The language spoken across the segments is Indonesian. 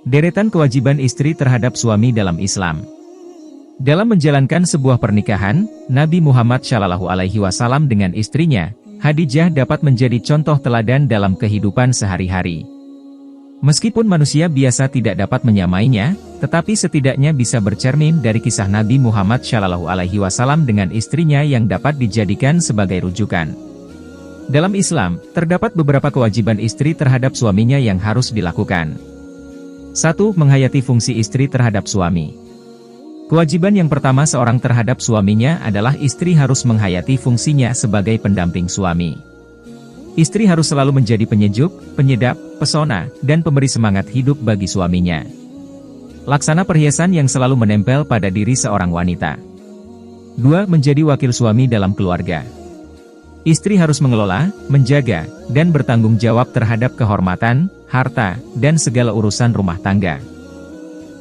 Deretan kewajiban istri terhadap suami dalam Islam. Dalam menjalankan sebuah pernikahan, Nabi Muhammad SAW dengan istrinya, Khadijah dapat menjadi contoh teladan dalam kehidupan sehari-hari. Meskipun manusia biasa tidak dapat menyamainya, tetapi setidaknya bisa bercermin dari kisah Nabi Muhammad SAW dengan istrinya yang dapat dijadikan sebagai rujukan. Dalam Islam, terdapat beberapa kewajiban istri terhadap suaminya yang harus dilakukan. 1. Menghayati fungsi istri terhadap suami. Kewajiban yang pertama seorang terhadap suaminya adalah istri harus menghayati fungsinya sebagai pendamping suami. Istri harus selalu menjadi penyejuk, penyedap, pesona, dan pemberi semangat hidup bagi suaminya. Laksana perhiasan yang selalu menempel pada diri seorang wanita. 2. Menjadi wakil suami dalam keluarga. Istri harus mengelola, menjaga, dan bertanggung jawab terhadap kehormatan, harta, dan segala urusan rumah tangga.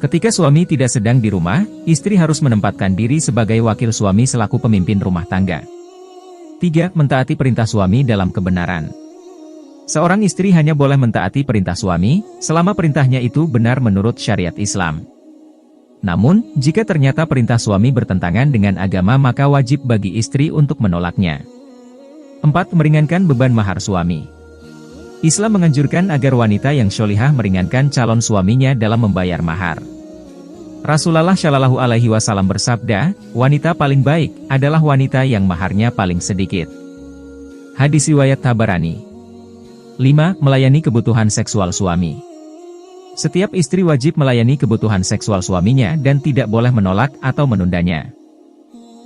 Ketika suami tidak sedang di rumah, istri harus menempatkan diri sebagai wakil suami selaku pemimpin rumah tangga. 3. Mentaati perintah suami dalam kebenaran. Seorang istri hanya boleh mentaati perintah suami, selama perintahnya itu benar menurut syariat Islam. Namun, jika ternyata perintah suami bertentangan dengan agama maka wajib bagi istri untuk menolaknya. 4. Meringankan beban mahar suami. Islam menganjurkan agar wanita yang sholihah meringankan calon suaminya dalam membayar mahar. Rasulullah Shallallahu Alaihi Wasallam bersabda, wanita paling baik adalah wanita yang maharnya paling sedikit. Hadis riwayat Tabarani. 5. Melayani kebutuhan seksual suami. Setiap istri wajib melayani kebutuhan seksual suaminya dan tidak boleh menolak atau menundanya.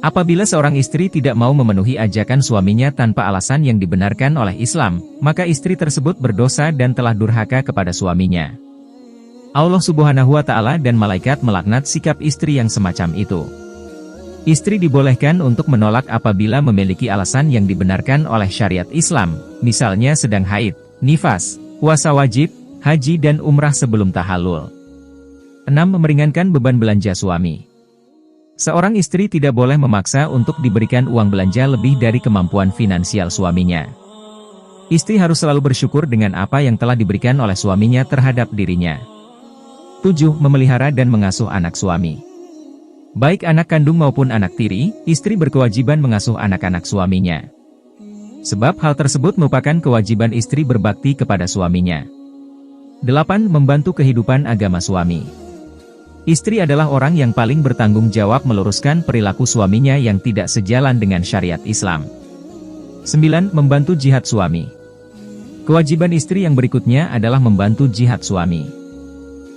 Apabila seorang istri tidak mau memenuhi ajakan suaminya tanpa alasan yang dibenarkan oleh Islam, maka istri tersebut berdosa dan telah durhaka kepada suaminya. Allah Subhanahu wa Ta'ala dan malaikat melaknat sikap istri yang semacam itu. Istri dibolehkan untuk menolak apabila memiliki alasan yang dibenarkan oleh syariat Islam, misalnya sedang haid, nifas, puasa wajib, haji dan umrah sebelum tahallul. 6. Meringankan beban belanja suami. Seorang istri tidak boleh memaksa untuk diberikan uang belanja lebih dari kemampuan finansial suaminya. Istri harus selalu bersyukur dengan apa yang telah diberikan oleh suaminya terhadap dirinya. 7. Memelihara dan mengasuh anak suami. Baik anak kandung maupun anak tiri, istri berkewajiban mengasuh anak-anak suaminya. Sebab hal tersebut merupakan kewajiban istri berbakti kepada suaminya. 8. Membantu kehidupan agama suami. Istri adalah orang yang paling bertanggung jawab meluruskan perilaku suaminya yang tidak sejalan dengan syariat Islam. 9. Membantu jihad suami. Kewajiban istri yang berikutnya adalah membantu jihad suami.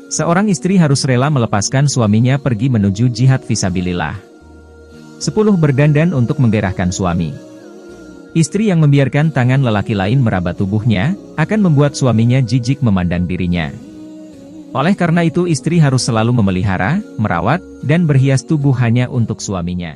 Seorang istri harus rela melepaskan suaminya pergi menuju jihad fisabilillah. 10. Berdandan untuk menggairahkan suami. Istri yang membiarkan tangan lelaki lain meraba tubuhnya, akan membuat suaminya jijik memandang dirinya. Oleh karena itu istri harus selalu memelihara, merawat, dan berhias tubuh hanya untuk suaminya.